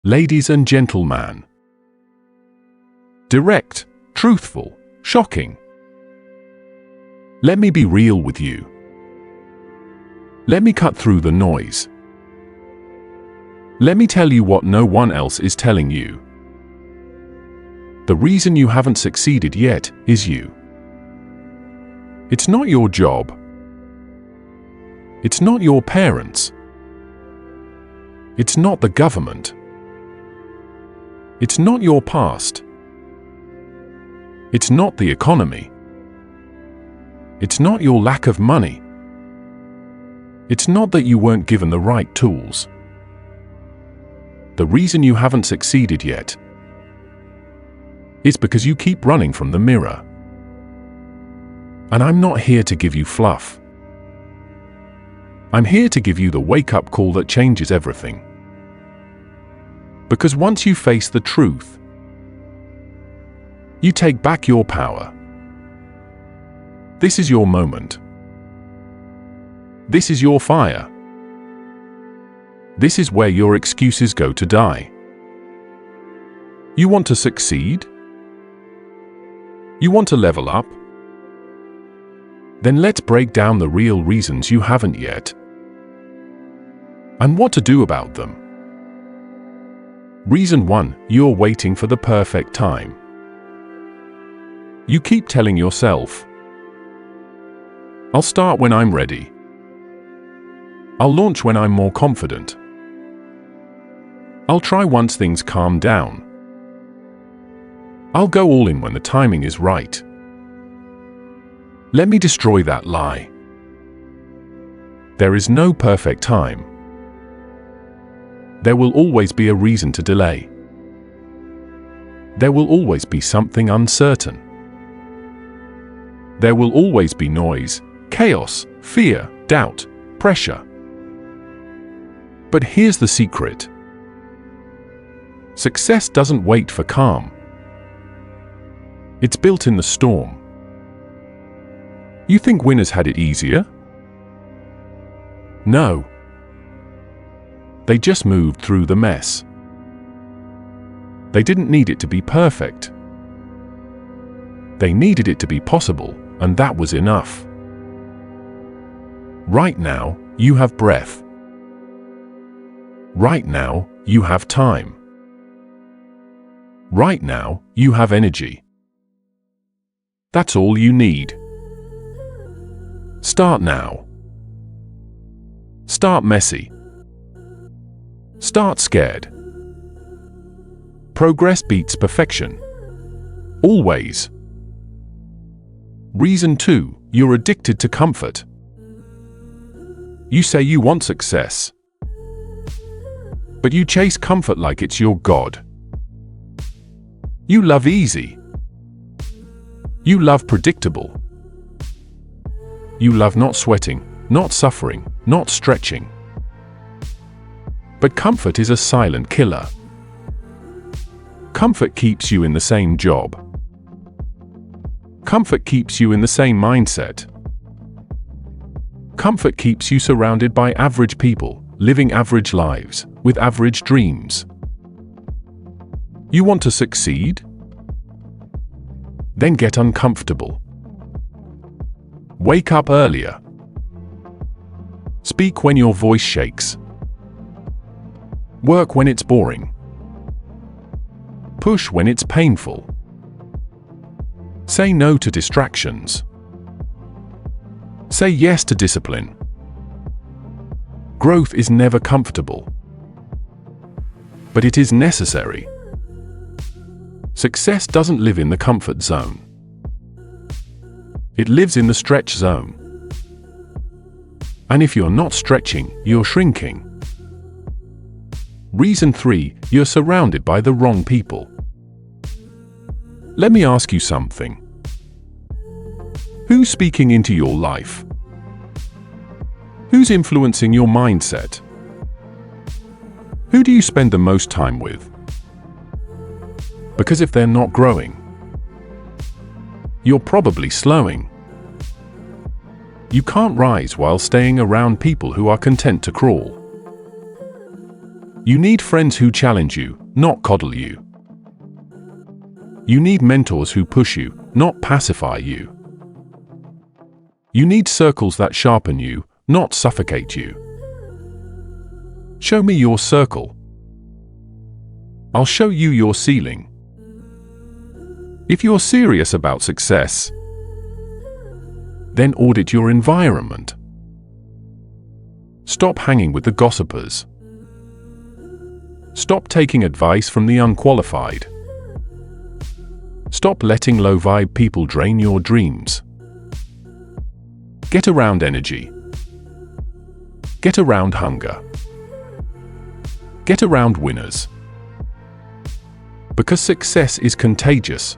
Ladies and gentlemen. Direct, truthful, shocking. Let me be real with you. Let me cut through the noise. Let me tell you what no one else is telling you. The reason you haven't succeeded yet is you. It's not your job. It's not your parents. It's not the government. It's not your past. It's not the economy. It's not your lack of money. It's not that you weren't given the right tools. The reason you haven't succeeded yet is because you keep running from the mirror. And I'm not here to give you fluff. I'm here to give you the wake-up call that changes everything. Because once you face the truth, you take back your power. This is your moment. This is your fire. This is where your excuses go to die. You want to succeed? You want to level up? Then let's break down the real reasons you haven't yet, and what to do about them. Reason 1, you're waiting for the perfect time. You keep telling yourself, I'll start when I'm ready. I'll launch when I'm more confident. I'll try once things calm down. I'll go all in when the timing is right. Let me destroy that lie. There is no perfect time. There will always be a reason to delay. There will always be something uncertain. There will always be noise, chaos, fear, doubt, pressure. But here's the secret. Success doesn't wait for calm. It's built in the storm. You think winners had it easier? No. They just moved through the mess. They didn't need it to be perfect. They needed it to be possible, and that was enough. Right now, you have breath. Right now, you have time. Right now, you have energy. That's all you need. Start now. Start messy. Start scared. Progress beats perfection. Always. Reason 2, you're addicted to comfort. You say you want success, but you chase comfort like it's your god. You love easy. You love predictable. You love not sweating, not suffering, not stretching. But comfort is a silent killer. Comfort keeps you in the same job. Comfort keeps you in the same mindset. Comfort keeps you surrounded by average people, living average lives, with average dreams. You want to succeed? Then get uncomfortable. Wake up earlier. Speak when your voice shakes. Work when it's boring. Push when it's painful. Say no to distractions. Say yes to discipline. Growth is never comfortable, but it is necessary. Success doesn't live in the comfort zone. It lives in the stretch zone. And if you're not stretching, you're shrinking. Reason 3, you're surrounded by the wrong people. Let me ask you something. Who's speaking into your life? Who's influencing your mindset? Who do you spend the most time with? Because if they're not growing, you're probably slowing. You can't rise while staying around people who are content to crawl. You need friends who challenge you, not coddle you. You need mentors who push you, not pacify you. You need circles that sharpen you, not suffocate you. Show me your circle. I'll show you your ceiling. If you're serious about success, then audit your environment. Stop hanging with the gossipers. Stop taking advice from the unqualified. Stop letting low-vibe people drain your dreams. Get around energy. Get around hunger. Get around winners. Because success is contagious.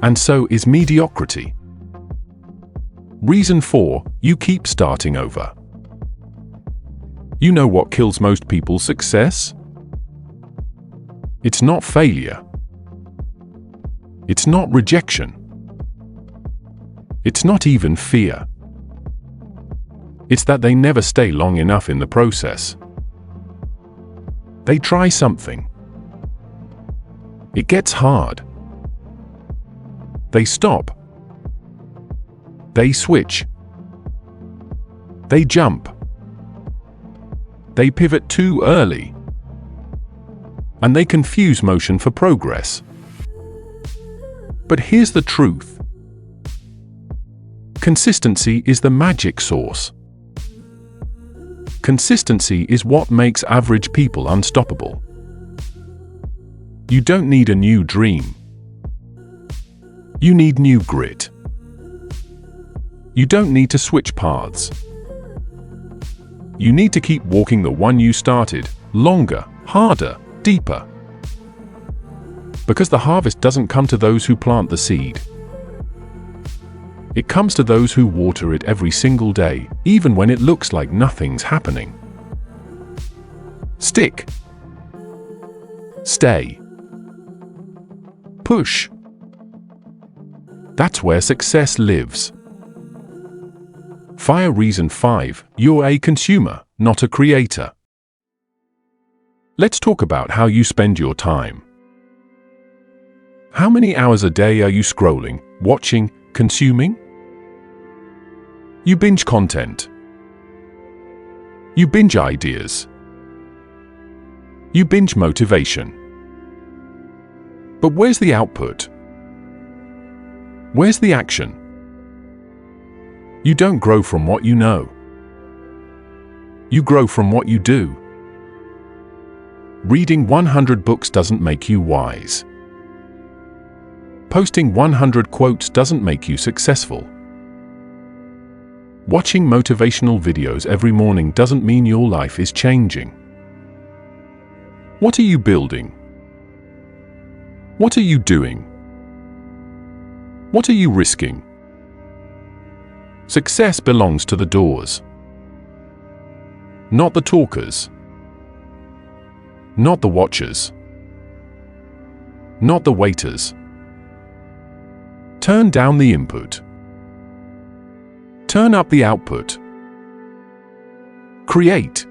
And so is mediocrity. Reason 4, you keep starting over. You know what kills most people's success? It's not failure. It's not rejection. It's not even fear. It's that they never stay long enough in the process. They try something. It gets hard. They stop. They switch. They jump. They pivot too early. And they confuse motion for progress. But here's the truth. Consistency is the magic sauce. Consistency is what makes average people unstoppable. You don't need a new dream. You need new grit. You don't need to switch paths. You need to keep walking the one you started, longer, harder, deeper. Because the harvest doesn't come to those who plant the seed. It comes to those who water it every single day, even when it looks like nothing's happening. Stick. Stay. Push. That's where success lives. Fire reason 5, you're a consumer, not a creator. Let's talk about how you spend your time. How many hours a day are you scrolling, watching, consuming? You binge content. You binge ideas. You binge motivation. But where's the output? Where's the action? You don't grow from what you know. You grow from what you do. Reading 100 books doesn't make you wise. Posting 100 quotes doesn't make you successful. Watching motivational videos every morning doesn't mean your life is changing. What are you building? What are you doing? What are you risking? Success belongs to the doors. Not the talkers. Not the watchers. Not the waiters. Turn down the input. Turn up the output. Create.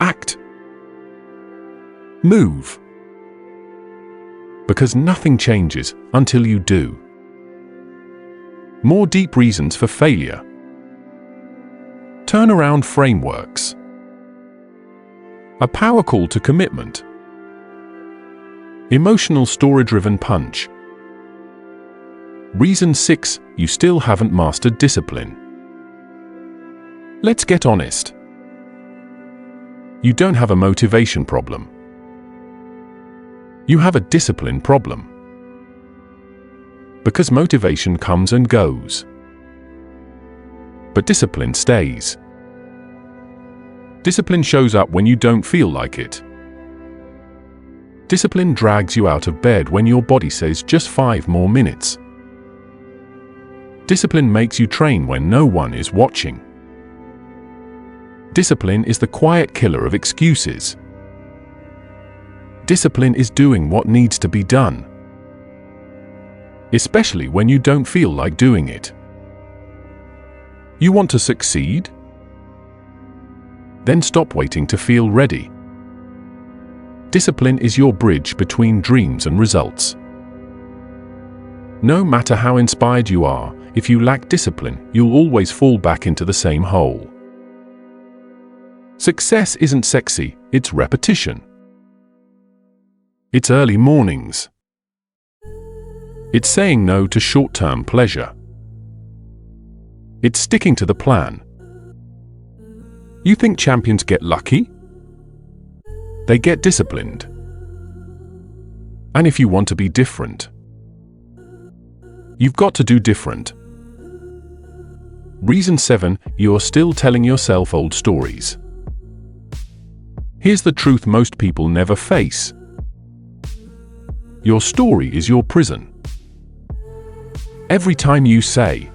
Act. Move. Because nothing changes until you do. More deep reasons for failure. Turnaround frameworks. A power call to commitment. Emotional story-driven punch. Reason 6, you still haven't mastered discipline. Let's get honest. You don't have a motivation problem. You have a discipline problem. Because motivation comes and goes. But discipline stays. Discipline shows up when you don't feel like it. Discipline drags you out of bed when your body says just 5 more minutes. Discipline makes you train when no one is watching. Discipline is the quiet killer of excuses. Discipline is doing what needs to be done. Especially when you don't feel like doing it. You want to succeed? Then stop waiting to feel ready. Discipline is your bridge between dreams and results. No matter how inspired you are, if you lack discipline, you'll always fall back into the same hole. Success isn't sexy, it's repetition. It's early mornings. It's saying no to short-term pleasure. It's sticking to the plan. You think champions get lucky? They get disciplined. And if you want to be different, you've got to do different. Reason 7, you're still telling yourself old stories. Here's the truth most people never face. Your story is your prison. Every time you say,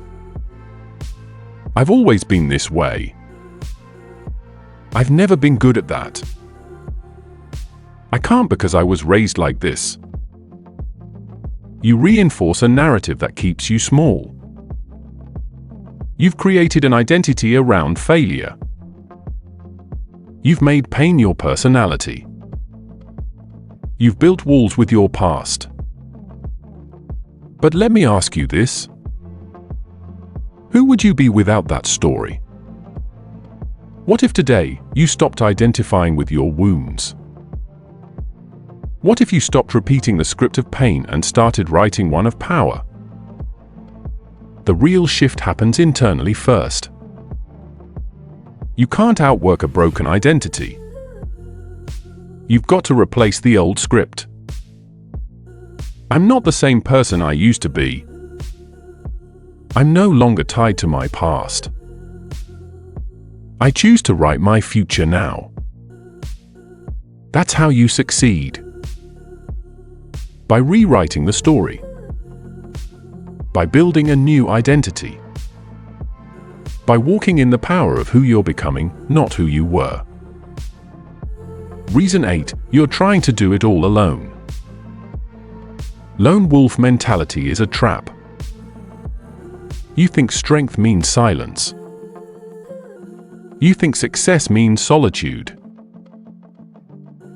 "I've always been this way. I've never been good at that. I can't because I was raised like this," you reinforce a narrative that keeps you small. You've created an identity around failure. You've made pain your personality. You've built walls with your past. But let me ask you this. Who would you be without that story? What if today you stopped identifying with your wounds? What if you stopped repeating the script of pain and started writing one of power? The real shift happens internally first. You can't outwork a broken identity. You've got to replace the old script. I'm not the same person I used to be. I'm no longer tied to my past. I choose to write my future now. That's how you succeed. By rewriting the story. By building a new identity. By walking in the power of who you're becoming, not who you were. Reason 8, you're trying to do it all alone. Lone wolf mentality is a trap. You think strength means silence. You think success means solitude.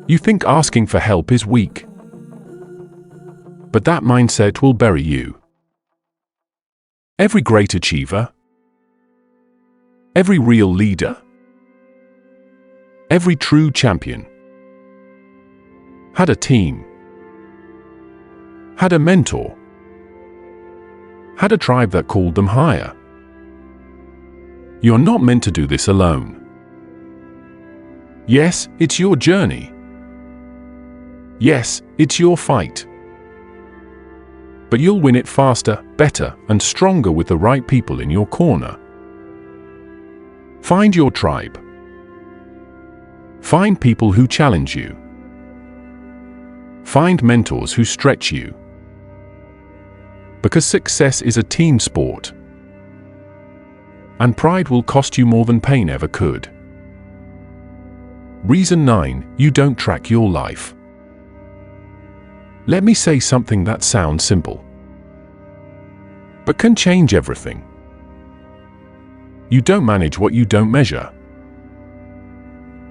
You think asking for help is weak. But that mindset will bury you. Every great achiever, every real leader, every true champion had a team, had a mentor, had a tribe that called them higher. You're not meant to do this alone. Yes, it's your journey. Yes, it's your fight. But you'll win it faster, better, and stronger with the right people in your corner. Find your tribe. Find people who challenge you. Find mentors who stretch you. Because success is a team sport. And pride will cost you more than pain ever could. Reason 9, you don't track your life. Let me say something that sounds simple, but can change everything. You don't manage what you don't measure.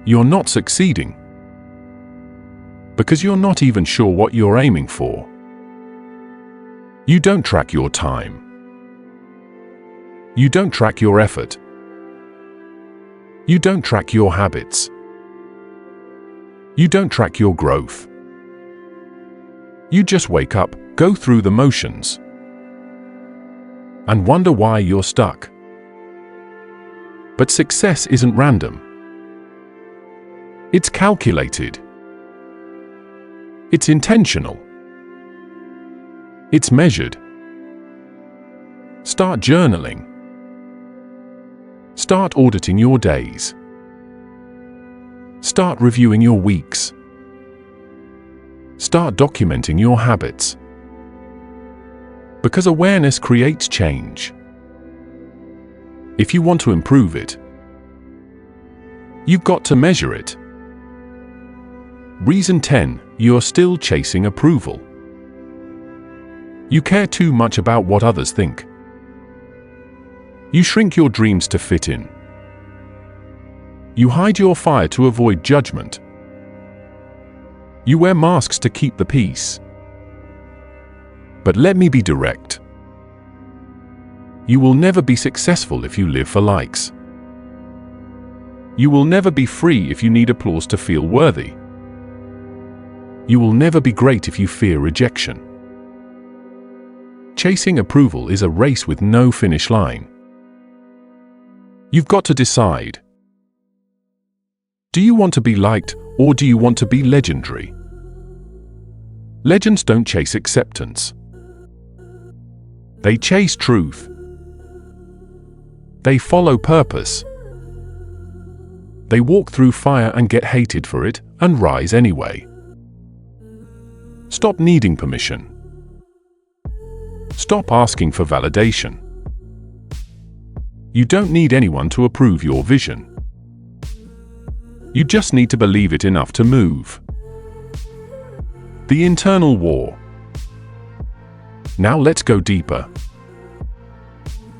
You're not succeeding because you're not even sure what you're aiming for. You don't track your time. You don't track your effort. You don't track your habits. You don't track your growth. You just wake up, go through the motions, and wonder why you're stuck. But success isn't random. It's calculated. It's intentional. It's measured. Start journaling. Start auditing your days. Start reviewing your weeks. Start documenting your habits. Because awareness creates change. If you want to improve it, you've got to measure it. Reason 10, you're still chasing approval. You care too much about what others think. You shrink your dreams to fit in. You hide your fire to avoid judgment. You wear masks to keep the peace. But let me be direct. You will never be successful if you live for likes. You will never be free if you need applause to feel worthy. You will never be great if you fear rejection. Chasing approval is a race with no finish line. You've got to decide. Do you want to be liked, or do you want to be legendary? Legends don't chase acceptance. They chase truth. They follow purpose. They walk through fire and get hated for it, and rise anyway. Stop needing permission. Stop asking for validation. You don't need anyone to approve your vision. You just need to believe it enough to move. The internal war. Now let's go deeper.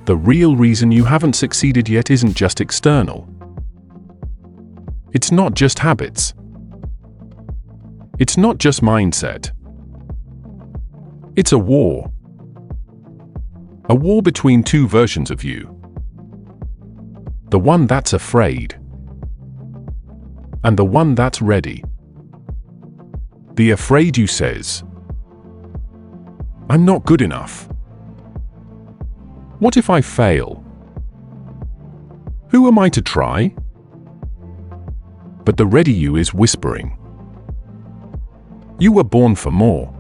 The real reason you haven't succeeded yet isn't just external. It's not just habits. It's not just mindset. It's a war. A war between two versions of you. The one that's afraid, and the one that's ready. The afraid you says, "I'm not good enough. What if I fail? Who am I to try?" But the ready you is whispering, "You were born for more.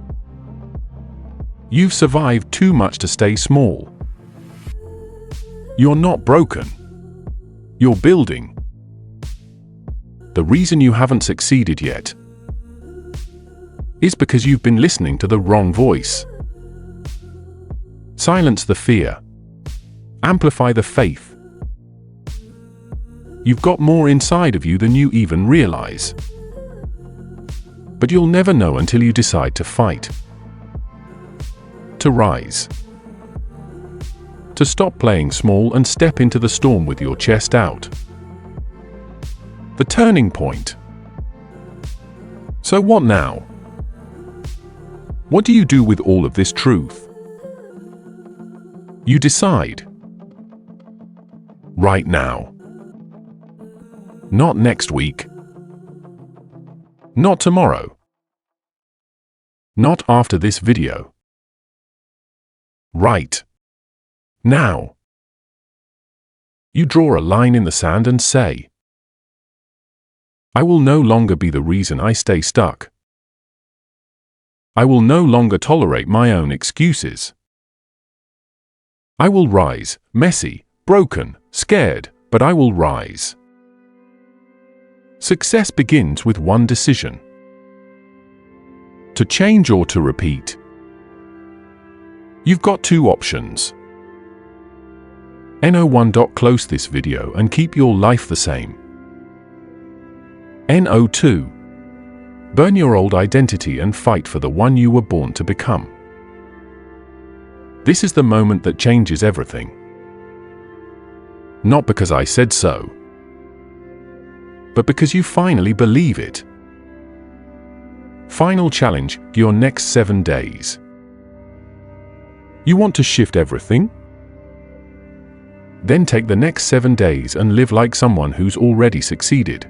You've survived too much to stay small. You're not broken. You're building." The reason you haven't succeeded yet is because you've been listening to the wrong voice. Silence the fear. Amplify the faith. You've got more inside of you than you even realize. But you'll never know until you decide to fight. To rise. To stop playing small and step into the storm with your chest out. The turning point. So what now? What do you do with all of this truth? You decide. Right now. Not next week. Not tomorrow. Not after this video. Right. Now. You draw a line in the sand and say, "I will no longer be the reason I stay stuck. I will no longer tolerate my own excuses. I will rise, messy, broken, scared, but I will rise." Success begins with one decision. To change or to repeat. You've got two options. No1. Close this video and keep your life the same. No2. Burn your old identity and fight for the one you were born to become. This is the moment that changes everything. Not because I said so, but because you finally believe it. Final challenge, your next 7 days. You want to shift everything? Then take the next 7 days and live like someone who's already succeeded.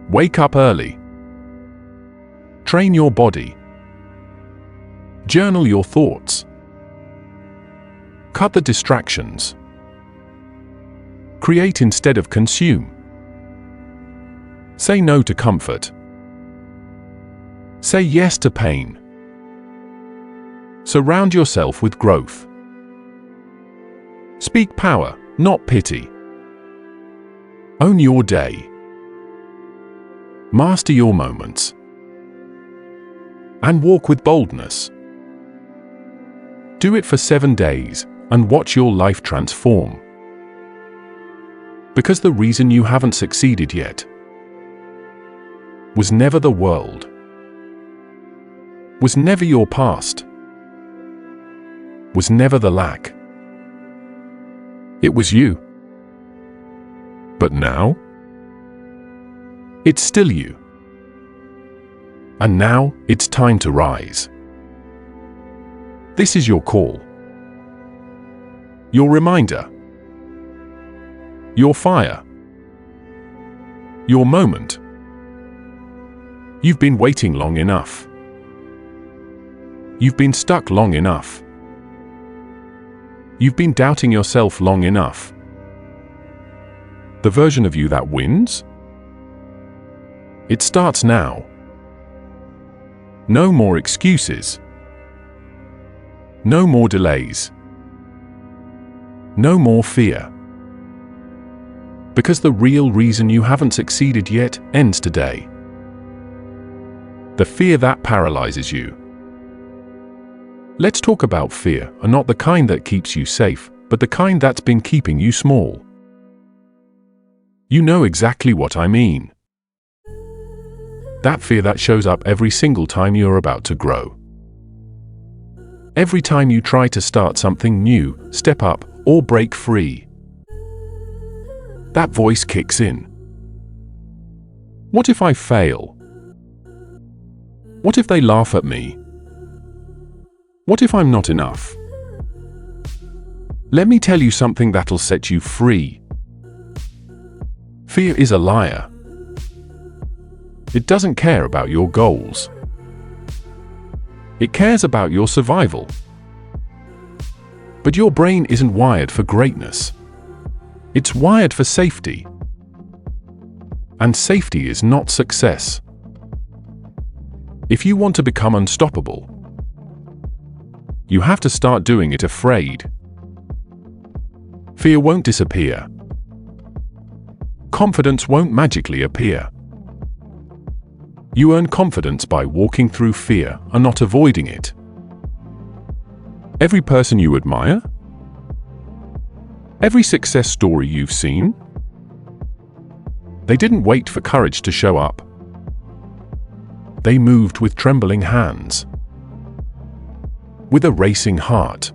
Wake up early. Train your body. Journal your thoughts. Cut the distractions. Create instead of consume. Say no to comfort. Say yes to pain. Surround yourself with growth. Speak power, not pity. Own your day. Master your moments. And walk with boldness. Do it for 7 days and watch your life transform. Because the reason you haven't succeeded yet was never the world, was never your past, was never the lack. It was you. But But now, it's still you. And now, it's time to rise. This is your call. Your reminder. Your fire. Your moment. You've been waiting long enough. You've been stuck long enough. You've been doubting yourself long enough. The version of you that wins? It starts now. No more excuses. No more delays. No more fear. Because the real reason you haven't succeeded yet ends today. The fear that paralyzes you. Let's talk about fear, and not the kind that keeps you safe, but the kind that's been keeping you small. You know exactly what I mean. That fear that shows up every single time you're about to grow. Every time you try to start something new, step up, or break free. That voice kicks in. What if I fail? What if they laugh at me? What if I'm not enough? Let me tell you something that'll set you free. Fear is a liar. It doesn't care about your goals. It cares about your survival. But your brain isn't wired for greatness. It's wired for safety. And safety is not success. If you want to become unstoppable, you have to start doing it afraid. Fear won't disappear. Confidence won't magically appear. You earn confidence by walking through fear and not avoiding it. Every person you admire? Every success story you've seen? They didn't wait for courage to show up. They moved with trembling hands, with a racing heart,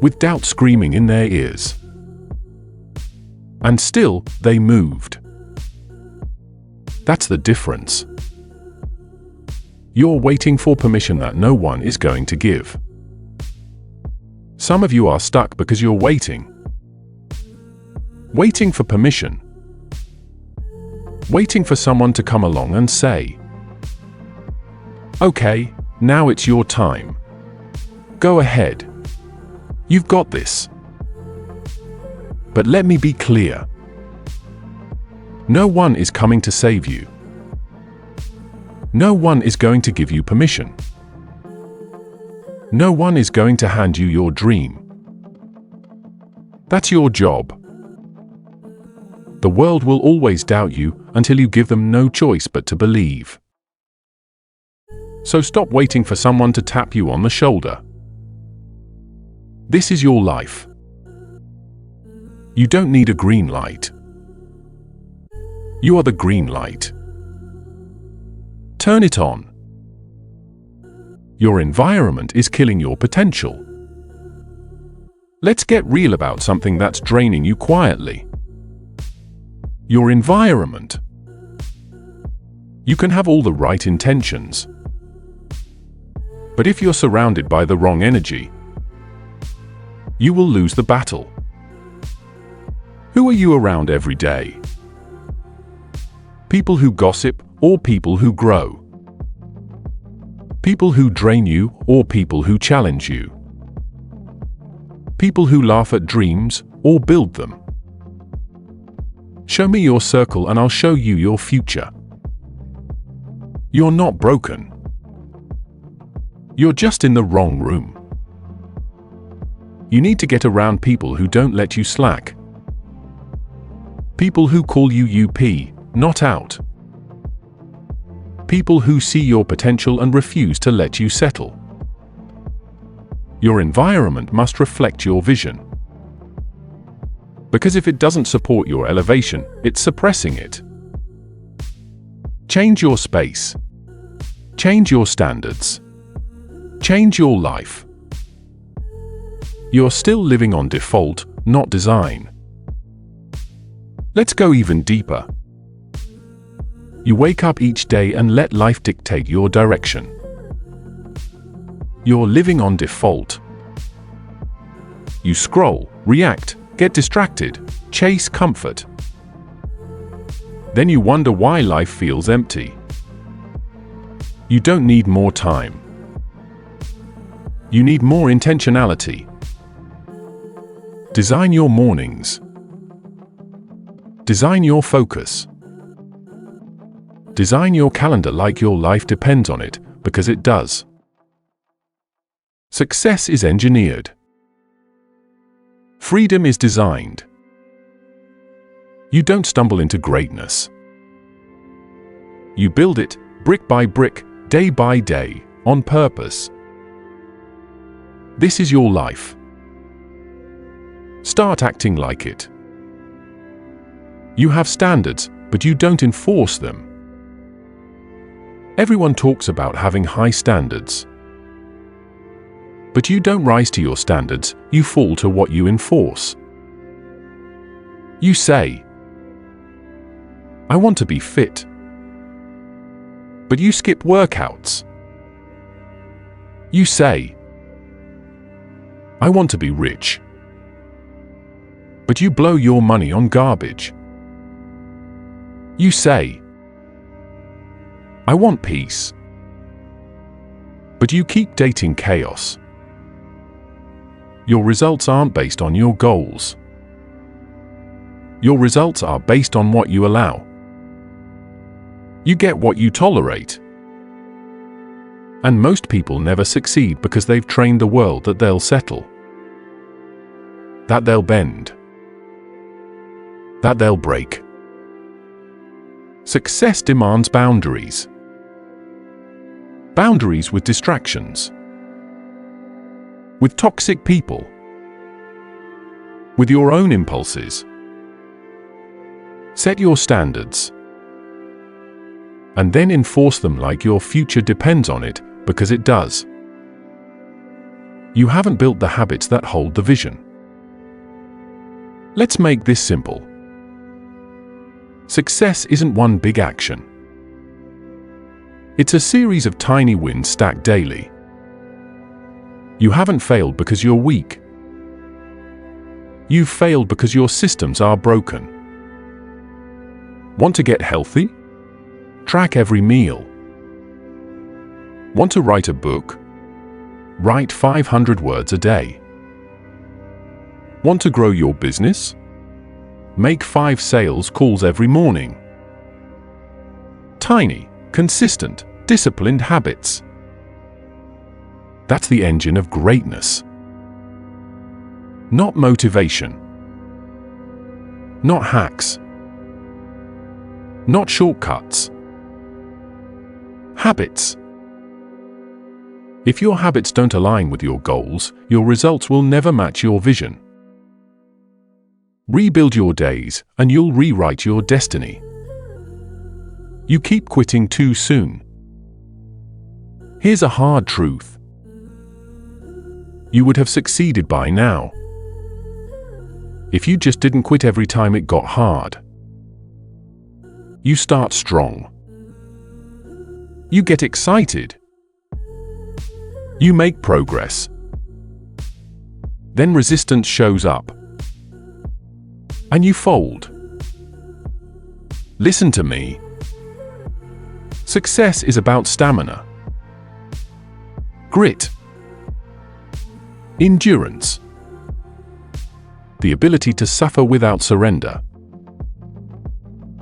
with doubt screaming in their ears. And still, they moved. That's the difference. You're waiting for permission that no one is going to give. Some of you are stuck because you're waiting. Waiting for permission. Waiting for someone to come along and say, "Okay, now it's your time. Go ahead. You've got this." But let me be clear. No one is coming to save you. No one is going to give you permission. No one is going to hand you your dream. That's your job. The world will always doubt you until you give them no choice but to believe. So stop waiting for someone to tap you on the shoulder. This is your life. You don't need a green light. You are the green light. Turn it on. Your environment is killing your potential. Let's get real about something that's draining you quietly. Your environment. You can have all the right intentions, but if you're surrounded by the wrong energy, you will lose the battle. Who are you around every day? People who gossip or people who grow? People who drain you or people who challenge you? People who laugh at dreams or build them? Show me your circle and I'll show you your future. You're not broken. You're just in the wrong room. You need to get around people who don't let you slack. People who call you UP, not out. People who see your potential and refuse to let you settle. Your environment must reflect your vision. Because if it doesn't support your elevation, it's suppressing it. Change your space. Change your standards. Change your life. You're still living on default, not design. Let's go even deeper. You wake up each day and let life dictate your direction. You're living on default. You scroll, react, get distracted, chase comfort. Then you wonder why life feels empty. You don't need more time. You need more intentionality. Design your mornings. Design your focus. Design your calendar like your life depends on it, because it does. Success is engineered. Freedom is designed. You don't stumble into greatness. You build it, brick by brick, day by day, on purpose. This is your life. Start acting like it. You have standards, but you don't enforce them. Everyone talks about having high standards. But you don't rise to your standards, you fall to what you enforce. You say, "I want to be fit." But you skip workouts. You say, "I want to be rich." But you blow your money on garbage. You say, "I want peace." But you keep dating chaos. Your results aren't based on your goals. Your results are based on what you allow. You get what you tolerate. And most people never succeed because they've trained the world that they'll settle, that they'll bend, that they'll break. Success demands boundaries. Boundaries with distractions, with toxic people, with your own impulses. Set your standards, and then enforce them like your future depends on it, because it does. You haven't built the habits that hold the vision. Let's make this simple. Success isn't one big action. It's a series of tiny wins stacked daily. You haven't failed because you're weak. You've failed because your systems are broken. Want to get healthy? Track every meal. Want to write a book? Write 500 words a day. Want to grow your business? Make 5 sales calls every morning. Tiny, consistent, disciplined habits. That's the engine of greatness. Not motivation. Not hacks. Not shortcuts. Habits. If your habits don't align with your goals, your results will never match your vision. Rebuild your days, and you'll rewrite your destiny. You keep quitting too soon. Here's a hard truth. You would have succeeded by now if you just didn't quit every time it got hard. You start strong. You get excited. You make progress. Then resistance shows up. And you fold. Listen to me. Success is about stamina, grit, endurance, the ability to suffer without surrender.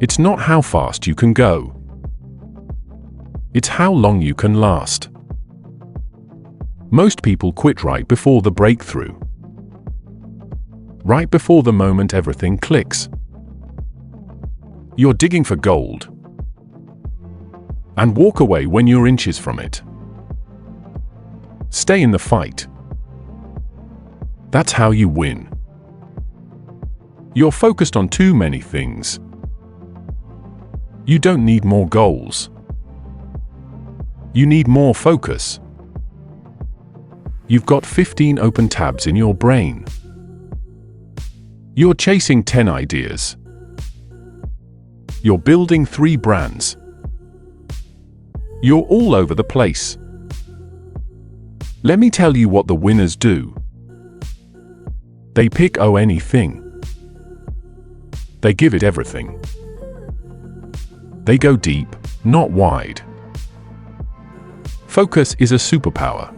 It's not how fast you can go. It's how long you can last. Most people quit right before the breakthrough. Right before the moment everything clicks. You're digging for gold, and walk away when you're inches from it. Stay in the fight. That's how you win. You're focused on too many things. You don't need more goals. You need more focus. You've got 15 open tabs in your brain. You're chasing 10 ideas. You're building 3 brands. You're all over the place. Let me tell you what the winners do. They pick anything. They give it everything. They go deep, not wide. Focus is a superpower.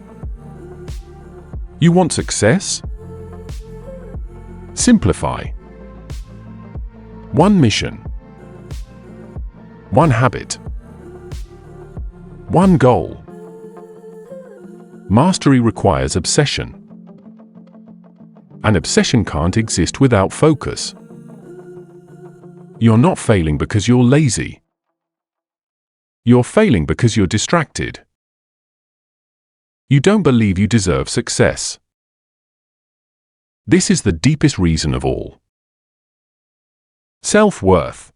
You want success? Simplify. One mission. One habit. One goal. Mastery requires obsession. An obsession can't exist without focus. You're not failing because you're lazy. You're failing because you're distracted. You don't believe you deserve success. This is the deepest reason of all. Self-worth.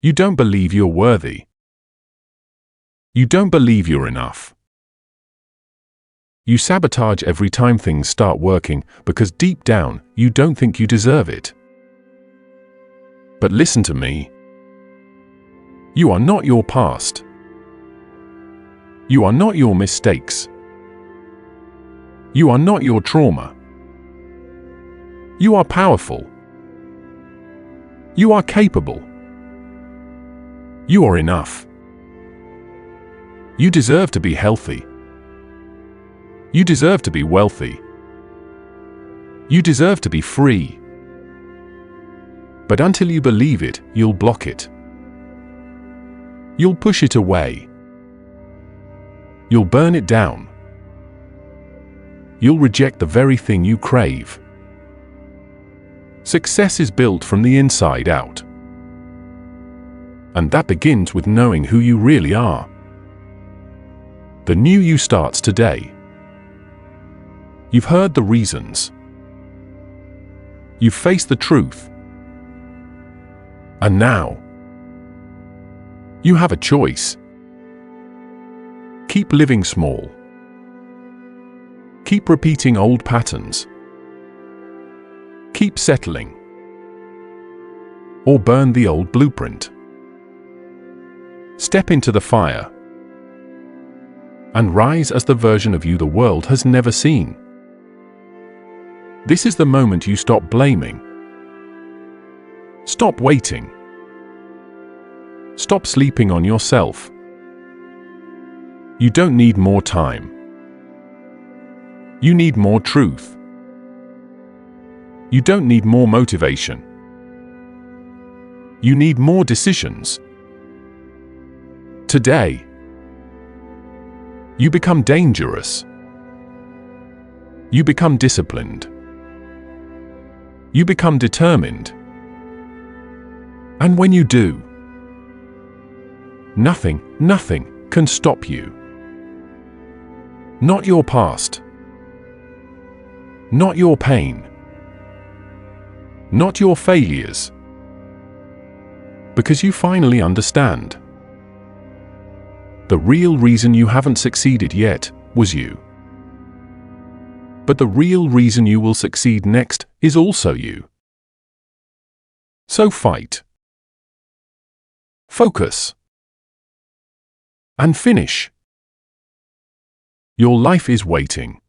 You don't believe you're worthy. You don't believe you're enough. You sabotage every time things start working because deep down you don't think you deserve it. But listen to me. You are not your past. You are not your mistakes. You are not your trauma. You are powerful. You are capable. You are enough. You deserve to be healthy. You deserve to be wealthy. You deserve to be free. But until you believe it, you'll block it. You'll push it away. You'll burn it down. You'll reject the very thing you crave. Success is built from the inside out. And that begins with knowing who you really are. The new you starts today. You've heard the reasons. You've faced the truth. And now, you have a choice. Keep living small. Keep repeating old patterns. Keep settling. Or burn the old blueprint. Step into the fire. And rise as the version of you the world has never seen. This is the moment you stop blaming. Stop waiting. Stop sleeping on yourself. You don't need more time. You need more truth. You don't need more motivation. You need more decisions. Today, you become dangerous. You become disciplined. You become determined. And when you do, nothing can stop you. Not your past. Not your pain. Not your failures. Because you finally understand. The real reason you haven't succeeded yet was you. But the real reason you will succeed next is also you. So fight. Focus. And finish. Your life is waiting.